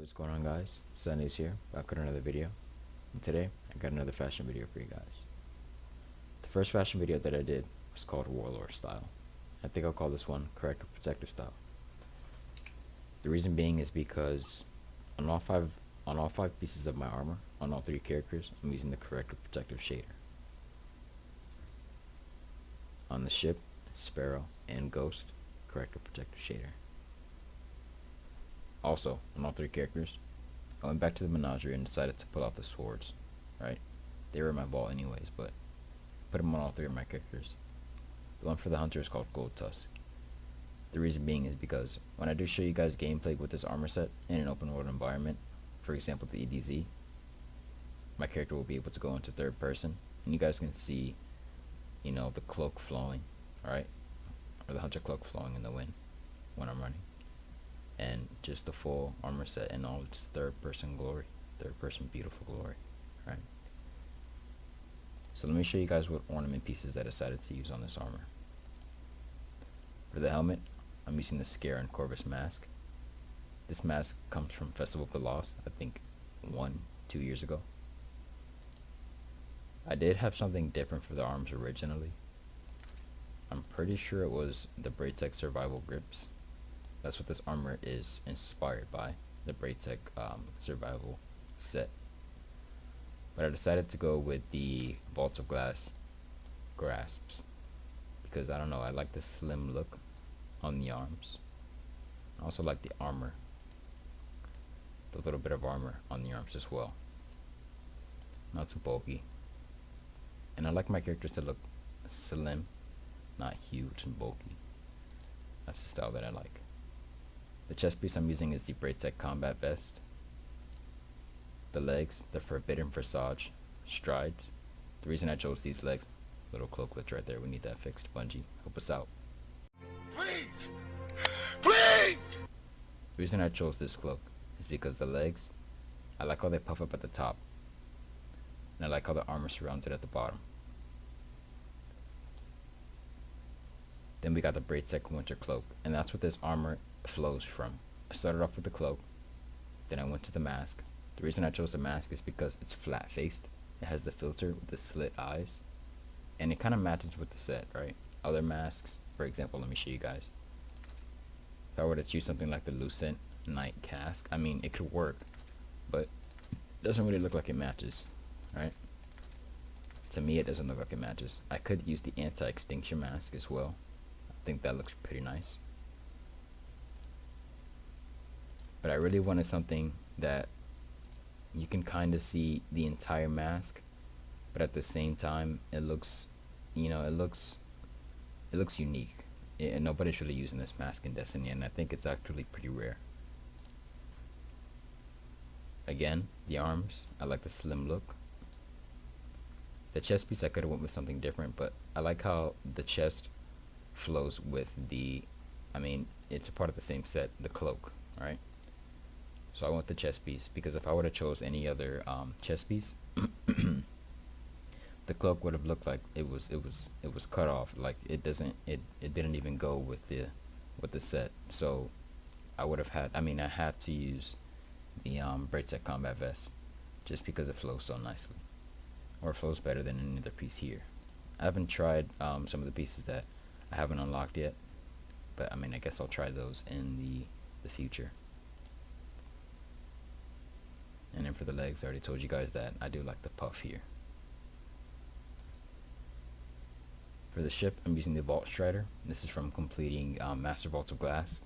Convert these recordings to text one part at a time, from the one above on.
what's going on, guys? Sunny's here, back with another video. And today, I got another fashion video for you guys. The first fashion video that I did was called Warlord Style. I think I'll call this one Corrective Protective Style. The reason being is because on all five pieces of my armor, on all three characters, I'm using the Corrective Protective shader. On the ship, Sparrow, and Ghost, Corrective Protective shader. Also, on all three characters, I went back to the menagerie and decided to pull out the swords, right? They were in my vault anyways, but put them on all three of my characters. The one for the hunter is called Gold Tusk. The reason being is because when I do show you guys gameplay with this armor set in an open world environment, for example the EDZ, my character will be able to go into third person, and you guys can see, you know, the cloak flowing, right? Or the hunter cloak flowing in the wind when I'm running. And just the full armor set in all its third person glory, third person beautiful glory, right? So let me show you guys what ornament pieces I decided to use on this armor. For the helmet, I'm using the Scare and Corvus mask. This mask comes from Festival of the Lost, I think 1-2 years ago. I did have something different for the arms originally. I'm pretty sure it was the Braytech Survival Grips. That's what this armor is inspired by, the Braytech Survival set. But I decided to go with the Vaults of Glass Grasps because I don't know, I like the slim look on the arms. I also like the armor, the little bit of armor on the arms as well. Not too bulky. And I like my characters to look slim, not huge and bulky. That's the style that I like. The chest piece I'm using is the Braytech Combat Vest. The legs, the Forbidden Forsage Strides. The reason I chose these legs, little cloak glitch right there, we need that fixed. Bungie, help us out. Please! Please! The reason I chose this cloak is because the legs, I like how they puff up at the top. And I like how the armor surrounds it at the bottom. Then we got the Braytech Winter Cloak, and that's what this armor flows from. I started off with the cloak, then I went to the mask. The reason I chose the mask is because it's flat faced. It has the filter with the slit eyes, and it kind of matches with the set, right? Other masks, for example, let me show you guys. If I were to choose something like the Lucent Knight Casque, I mean, it could work, but it doesn't really look like it matches, right? To me, it doesn't look like it matches. I could use the Anti-Extinction Mask as well. I think that looks pretty nice. But I really wanted something that you can kind of see the entire mask, but at the same time it looks, you know, it looks unique. And nobody's really using this mask in Destiny, and I think it's actually pretty rare. Again, the arms, I like the slim look. The chest piece, I could have went with something different, but I like how the chest flows with the, I mean, it's a part of the same set, the cloak, right? So I want the chest piece, because if I would have chose any other chest piece, the cloak would have looked like it was cut off. Like it didn't even go with the set. So I would have had, I mean, I had to use the Braytech Combat Vest just because it flows so nicely, or it flows better than any other piece here. I haven't tried some of the pieces that I haven't unlocked yet, but I mean, I guess I'll try those in the future. And then for the legs, I already told you guys that I do like the puff here. For the ship, I'm using the Vault Strider. This is from completing Master Vaults of Glass.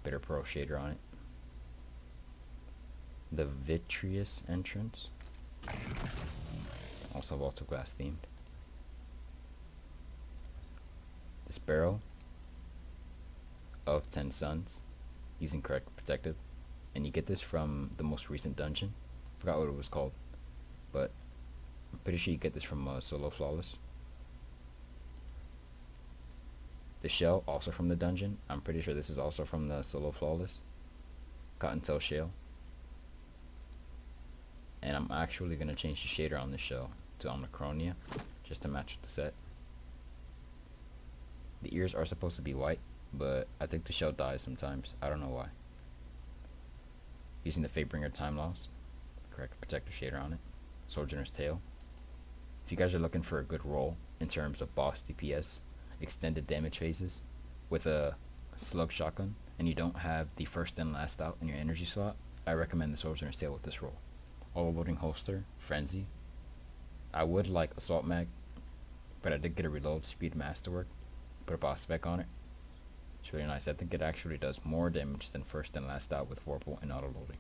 Bitter Pearl shader on it. The Vitreous entrance, also Vaults of Glass themed. The Sparrow of 10 Suns, using Corrective Protective. And you get this from the most recent dungeon. Forgot what it was called, but I'm pretty sure you get this from Solo Flawless. The shell, also from the dungeon. I'm pretty sure this is also from the Solo Flawless. COTTONTAIL shell. And I'm actually going to change the shader on the shell to Omicronia, just to match with the set. The ears are supposed to be white, but I think the shell dies sometimes. I don't know why. using the Fatebringer Time Lost, Corrective Protective shader on it, Sojourner's Tail. If you guys are looking for a good roll in terms of boss DPS, extended damage phases, with a slug shotgun, and you don't have the first and last out in your energy slot, I recommend the Sojourner's Tail with this roll. Overloading holster, Frenzy. I would like Assault Mag, but I did get a reload speed masterwork, put a boss spec on it. It's really nice. I think it actually does more damage than first and last out with Vorpal and auto loading.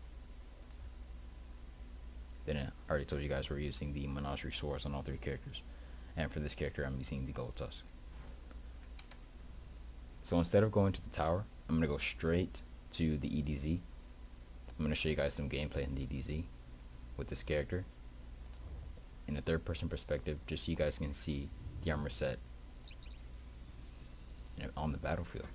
Then I already told you guys we're using the Menagerie Swords on all 3 characters, and for this character I'm using the Gold Tusk. So instead of going to the tower, I'm going to go straight to the EDZ. I'm going to show you guys some gameplay in the EDZ with this character in a third person perspective, just so you guys can see the armor set on the battlefield.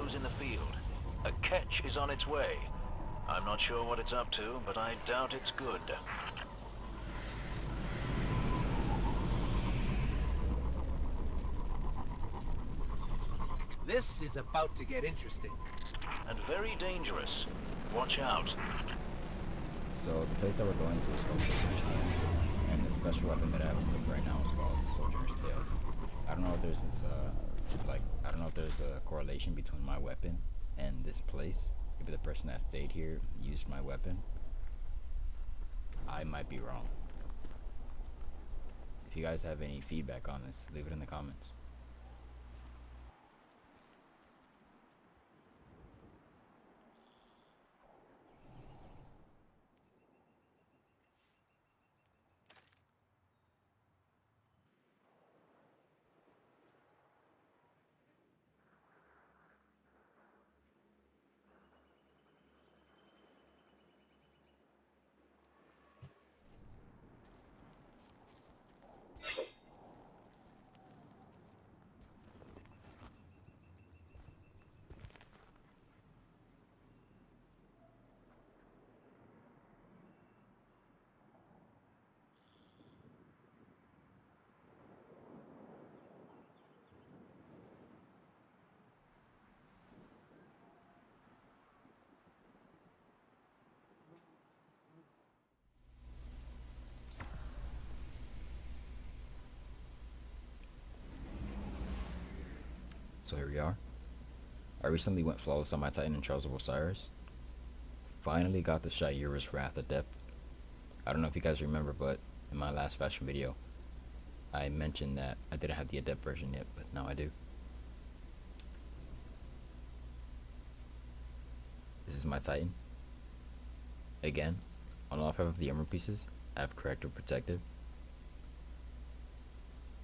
crews in the field. A catch is on its way. I'm not sure what it's up to, but I doubt it's good. This is about to get interesting. And very dangerous. Watch out. So the place that we're going to is called Soldier's Tail, and the special weapon that I have equipped right now is called Soldier's Tail. I don't know if there's this, I don't know if there's a correlation between my weapon and this place. Maybe the person that stayed here used my weapon. I might be wrong. If you guys have any feedback on this, leave it in the comments. So here we are. I recently went flawless on my Titan in Trials of Osiris. Finally got the SHAYURA'S Wrath Adept. I don't know if you guys remember, but in my last fashion video, I mentioned that I didn't have the Adept version yet, but now I do. This is my Titan. Again, on all 5 of the armor pieces, I have Corrective Protective.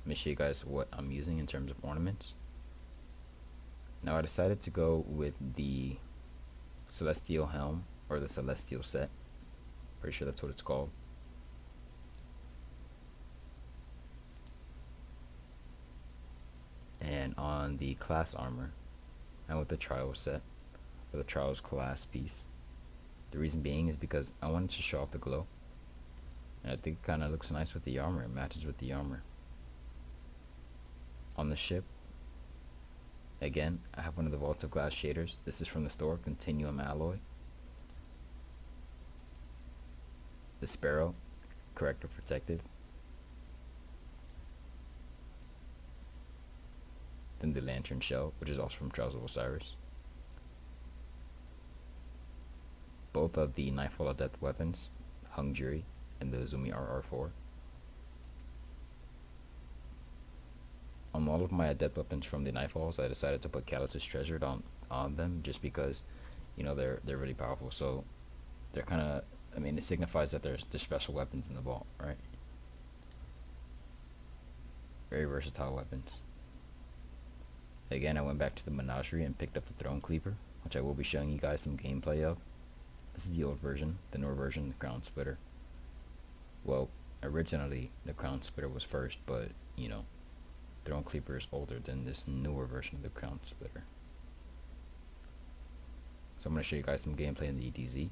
Let me show you guys what I'm using in terms of ornaments. Now I decided to go with the Celestial Helm, or the Celestial set. Pretty sure that's what it's called. And on the class armor, I went with the Trials set, or the Trials class piece. The reason being is because I wanted to show off the glow. And I think it kind of looks nice with the armor, it matches with the armor. On the ship, again, I have one of the Vaults of Glass shaders. This is from the store, Continuum Alloy. The Sparrow, Corrective Protective. Then the Lantern Shell, which is also from Trials of Osiris. Both of the Nightfall Adept weapons, Hung Jury and the Zumi RR4. On all of my Adept weapons from the Nightfalls, I decided to put Callus's Treasured on them just because, you know, they're really powerful. So they're kind of, I mean, it signifies that there's special weapons in the vault, right? Very versatile weapons. Again, I went back to the Menagerie and picked up the Throne Cleaver, which I will be showing you guys some gameplay of. This is the old version, the newer version, the Crown Splitter. Well, originally the Crown Splitter was first, but, you know, Throne Cleaver is older than this newer version of the Crown Splitter. So I'm going to show you guys some gameplay in the EDZ.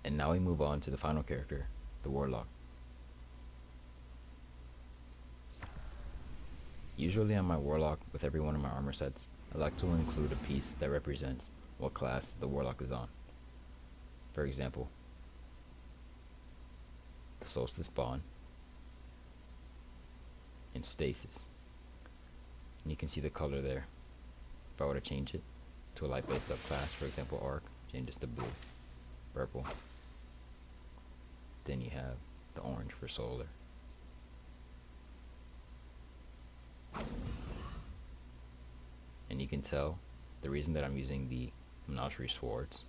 And now we move on to the final character, the Warlock. Usually on my Warlock, with every one of my armor sets, I like to include a piece that represents what class the Warlock is on. For example, the Solstice Bond and Stasis. And you can see the color there. If I were to change it to a light base subclass, for example Arc, changes to blue, purple. Then you have the orange for Solar. And you can tell the reason that I'm using the Menagerie Swords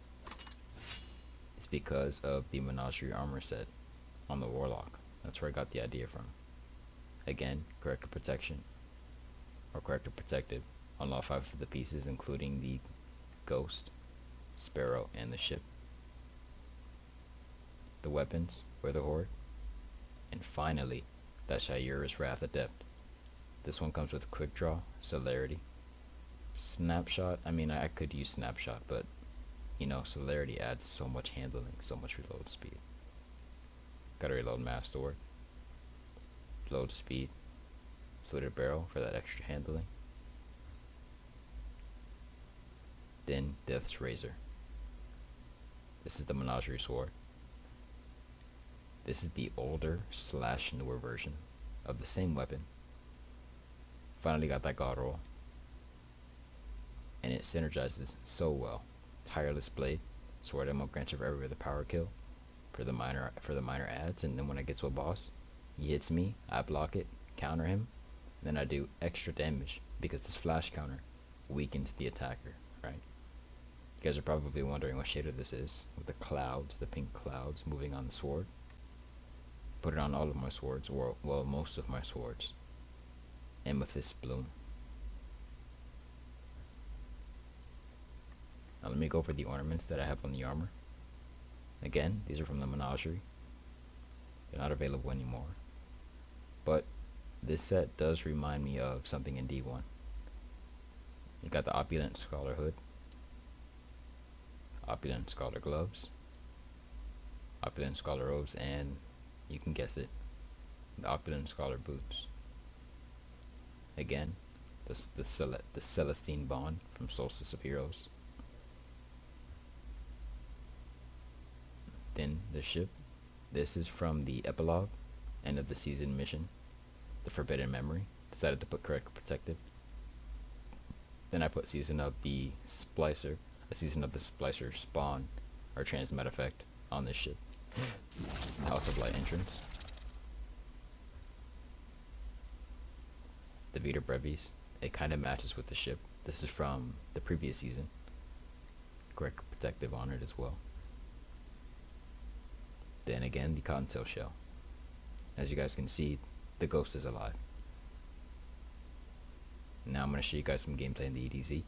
is because of the Menagerie armor set on the Warlock. That's where I got the idea from. Again, Corrective Protection, or Corrective Protective, on all 5 of the pieces, including the Ghost, Sparrow, and the ship. The weapons for the Horde. And finally, that SHAYURA'S Wrath Adept. This one comes with Quick Draw, Celerity, Snapshot. I mean, I could use Snapshot, but you know, Celerity adds so much handling, so much reload speed. Gotta reload Mass Sword, load speed, Slitted Barrel for that extra handling. Then Death's Razor. This is the Menagerie Sword. This is the older / newer version of the same weapon. Finally got that God roll. And it synergizes so well. Tireless Blade, sword ammo grants you everywhere the power kill for the minor adds, and then when I get to a boss, he hits me, I block it, counter him, then I do extra damage because this flash counter weakens the attacker, right? You guys are probably wondering what shader this is, with the clouds, the pink clouds moving on the sword. Put it on all of my swords, or well, most of my swords. Amethyst Bloom. Now let me go over the ornaments that I have on the armor. Again, these are from the Menagerie. They're not available anymore. But this set does remind me of something in D1. You got the Opulent Scholar Hood, Opulent Scholar Gloves, Opulent Scholar Robes, and you can guess it, the Opulent Scholar Boots. Again, the Celestine Bond from Solstice of Heroes. Then the ship. This is from the epilogue, end of the season mission, the Forbidden Memory. Decided to put Corrective Protective. Then I put Season of the Splicer, a Season of the Splicer spawn, or transmat effect, on this ship. House of Light entrance. The Vita Brevis. It kind of matches with the ship. This is from the previous season. Corrective Protective on it as well. Then again, the Cottontail shell. As you guys can see, the Ghost is alive. Now I'm going to show you guys some gameplay in the EDZ.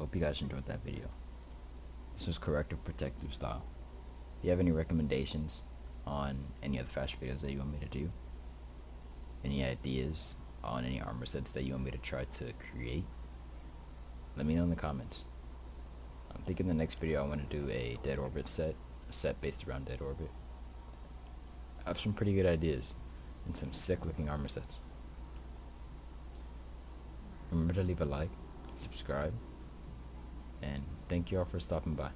Hope you guys enjoyed that video. This was Corrective Protective style. If you have any recommendations on any other fashion videos that you want me to do, any ideas on any armor sets that you want me to try to create, let me know in the comments. I'm thinking the next video I want to do a Dead Orbit set, a set based around Dead Orbit. I have some pretty good ideas and some sick looking armor sets. Remember to leave a like, subscribe, and thank you all for stopping by.